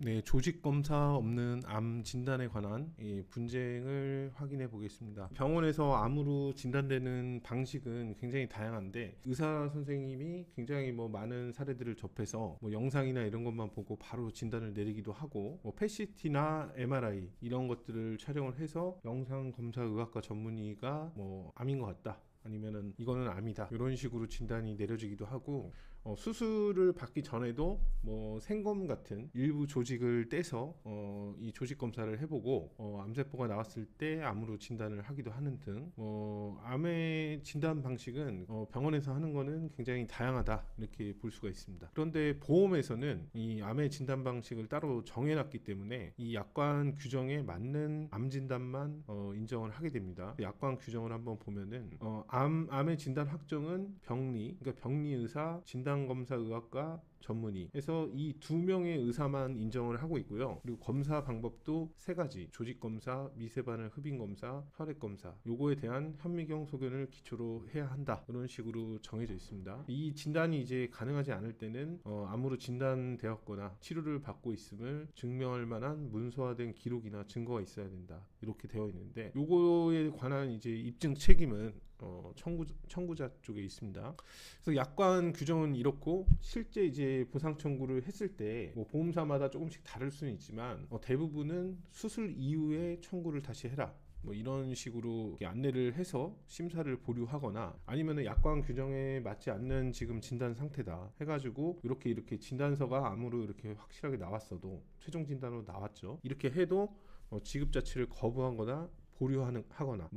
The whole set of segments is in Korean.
네, 조직 검사 없는 암 진단에 관한 분쟁을 확인해 보겠습니다. 병원에서 암으로 진단되는 방식은 굉장히 다양한데 의사 선생님이 굉장히 많은 사례들을 접해서 영상이나 이런 것만 보고 바로 진단을 내리기도 하고 PET-CT나 MRI 이런 것들을 촬영을 해서 영상 검사 의학과 전문의가 암인 것 같다, 아니면은 이거는 암이다, 이런 식으로 진단이 내려지기도 하고, 수술을 받기 전에도 생검 같은 일부 조직을 떼서 이 조직 검사를 해보고 암세포가 나왔을 때 암으로 진단을 하기도 하는 등 암의 진단 방식은 병원에서 하는 거는 굉장히 다양하다, 이렇게 볼 수가 있습니다. 그런데 보험에서는 이 암의 진단 방식을 따로 정해놨기 때문에 이 약관 규정에 맞는 암 진단만 인정을 하게 됩니다. 약관 규정을 한번 보면은 암의 진단 확정은 병리, 그러니까 병리의사, 진단검사의학과 전문의에서 이 두 명의 의사만 인정을 하고 있고요. 그리고 검사 방법도 세 가지: 조직검사, 미세바늘 흡인검사, 혈액검사, 요거에 대한 현미경 소견을 기초로 해야 한다, 이런 식으로 정해져 있습니다. 이 진단이 이제 가능하지 않을 때는 암으로 진단되었거나 치료를 받고 있음을 증명할 만한 문서화된 기록이나 증거가 있어야 된다, 이렇게 되어 있는데, 요거에 관한 이제 입증 책임은 청구자 쪽에 있습니다. 그래서 약관 규정은 이렇고, 실제 이제 보상 청구를 했을 때 보험사마다 조금씩 다를 수는 있지만 대부분은 수술 이후에 청구를 다시 해라, 이런 식으로 안내를 해서 심사를 보류하거나, 아니면은 약관 규정에 맞지 않는 지금 진단 상태다 해가지고 이렇게 진단서가 암으로 이렇게 확실하게 나왔어도, 최종 진단으로 나왔죠, 이렇게 해도 지급 자체를 거부하거나 보류하거나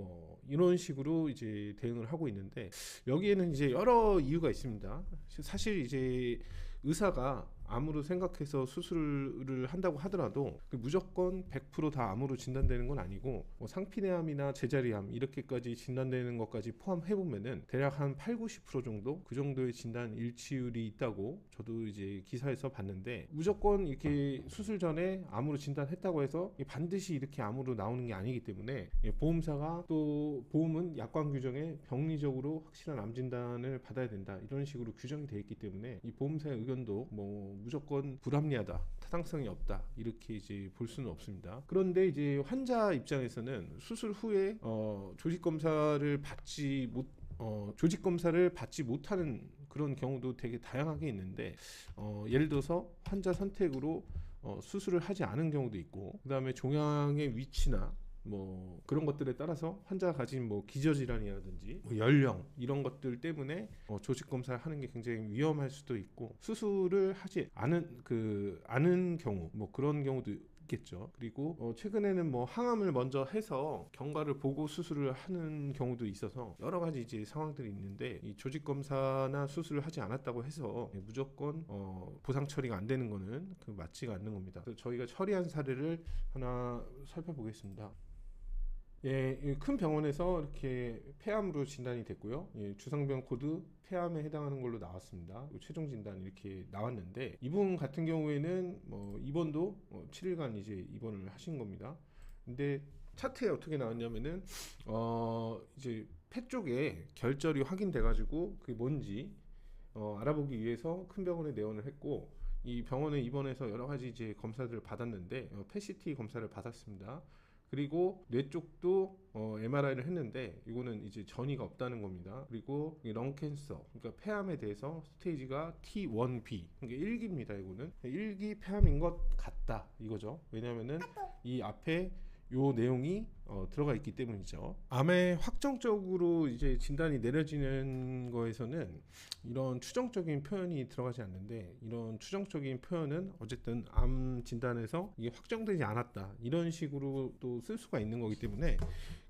이런 식으로 이제 대응을 하고 있는데, 여기에는 이제 여러 이유가 있습니다. 사실 이제 의사가 암으로 생각해서 수술을 한다고 하더라도 무조건 100%다 암으로 진단되는 건 아니고, 상피내암이나 제자리암 이렇게까지 진단되는 것까지 포함해보면은 대략 한 8-90% 정도, 그 정도의 진단 일치율이 있다고 저도 이제 기사에서 봤는데, 무조건 이렇게 수술 전에 암으로 진단했다고 해서 반드시 이렇게 암으로 나오는 게 아니기 때문에, 보험사가, 또 보험은 약관 규정에 병리적으로 확실한 암 진단을 받아야 된다, 이런 식으로 규정이 되어 있기 때문에 이 보험사의 의견도 무조건 불합리하다, 타당성이 없다, 이렇게 이제 볼 수는 없습니다. 그런데 이제 환자 입장에서는 수술 후에 조직 검사를 받지 못하는 그런 경우도 되게 다양하게 있는데, 예를 들어서 환자 선택으로 수술을 하지 않은 경우도 있고, 그 다음에 종양의 위치나 그런 것들에 따라서 환자가 가진 기저질환이라든지 연령, 이런 것들 때문에 조직 검사를 하는 게 굉장히 위험할 수도 있고, 수술을 하지 않은 경우, 그런 경우도 있겠죠. 그리고 최근에는 항암을 먼저 해서 경과를 보고 수술을 하는 경우도 있어서 여러 가지 이제 상황들이 있는데, 이 조직 검사나 수술을 하지 않았다고 해서 무조건 보상 처리가 안 되는 거는 맞지가 않는 겁니다. 그래서 저희가 처리한 사례를 하나 살펴보겠습니다. 예, 큰 병원에서 이렇게 폐암으로 진단이 됐고요. 예, 주상병 코드 폐암에 해당하는 걸로 나왔습니다. 최종 진단 이렇게 나왔는데, 이분 같은 경우에는 입원도 7일간 이제 입원을 하신 겁니다. 근데 차트에 어떻게 나왔냐면은 이제 폐 쪽에 결절이 확인돼가지고 그게 뭔지 알아보기 위해서 큰 병원에 내원을 했고, 이 병원에 입원해서 여러 가지 이제 검사들을 받았는데 PET-CT 검사를 받았습니다. 그리고 뇌 쪽도 MRI를 했는데 이거는 이제 전이가 없다는 겁니다. 그리고 렁 캔서, 그러니까 폐암에 대해서 스테이지가 T1B, 그러니까 1기입니다. 이거는 1기 폐암인 것 같다, 이거죠. 왜냐면은 이 앞에 요 내용이 들어가 있기 때문이죠. 암에 확정적으로 이제 진단이 내려지는 거에서는 이런 추정적인 표현이 들어가지 않는데, 이런 추정적인 표현은 어쨌든 암 진단에서 이게 확정되지 않았다, 이런 식으로 또 쓸 수가 있는 거기 때문에,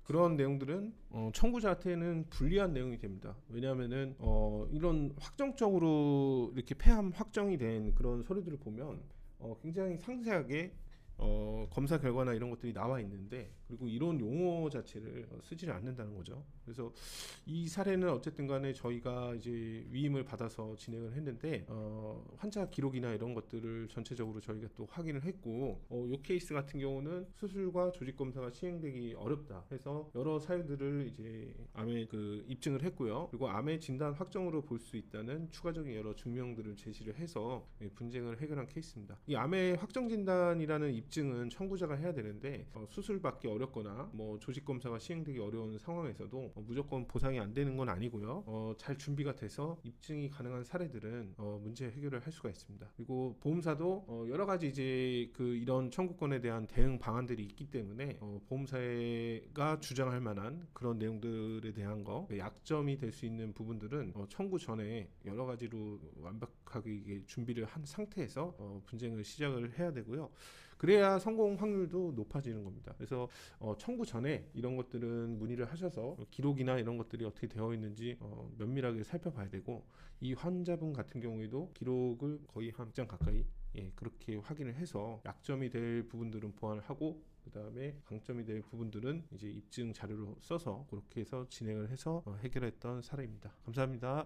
그런 내용들은 청구자한테는 불리한 내용이 됩니다. 왜냐하면은 이런 확정적으로 이렇게 폐암 확정이 된 그런 서류들을 보면 굉장히 상세하게 검사 결과나 이런 것들이 나와 있는데, 그리고 그리고 이런 용어 자체를 쓰지를 않는다는 거죠. 그래서 이 사례는 어쨌든 간에 저희가 이제 위임을 받아서 진행을 했는데 환자 기록이나 이런 것들을 전체적으로 저희가 또 확인을 했고 이 케이스 같은 경우는 수술과 조직 검사가 시행되기 어렵다 해서 여러 사유들을 이제 암에 입증을 했고요. 그리고 암의 진단 확정으로 볼 수 있다는 추가적인 여러 증명들을 제시를 해서 분쟁을 해결한 케이스입니다. 이 암의 확정 진단이라는 입증은 청구자가 해야 되는데 수술받기 어렵거나 뭐 조직 검사가 시행되기 어려운 상황에서도 무조건 보상이 안 되는 건 아니고요. 잘 준비가 돼서 입증이 가능한 사례들은 문제 해결을 할 수가 있습니다. 그리고 보험사도 여러 가지 이제 이런 청구권에 대한 대응 방안들이 있기 때문에 보험사가 주장할 만한 그런 내용들에 대한 약점이 될 수 있는 부분들은 청구 전에 여러 가지로 완벽하게 준비를 한 상태에서 분쟁을 시작을 해야 되고요. 그래야 성공 확률도 높아지는 겁니다. 그래서 청구 전에 이런 것들은 문의를 하셔서 기록이나 이런 것들이 어떻게 되어 있는지 면밀하게 살펴봐야 되고, 이 환자분 같은 경우에도 기록을 거의 한 장 가까이 그렇게 확인을 해서 약점이 될 부분들은 보완을 하고, 그 다음에 강점이 될 부분들은 이제 입증 자료로 써서 그렇게 해서 진행을 해서 해결했던 사례입니다. 감사합니다.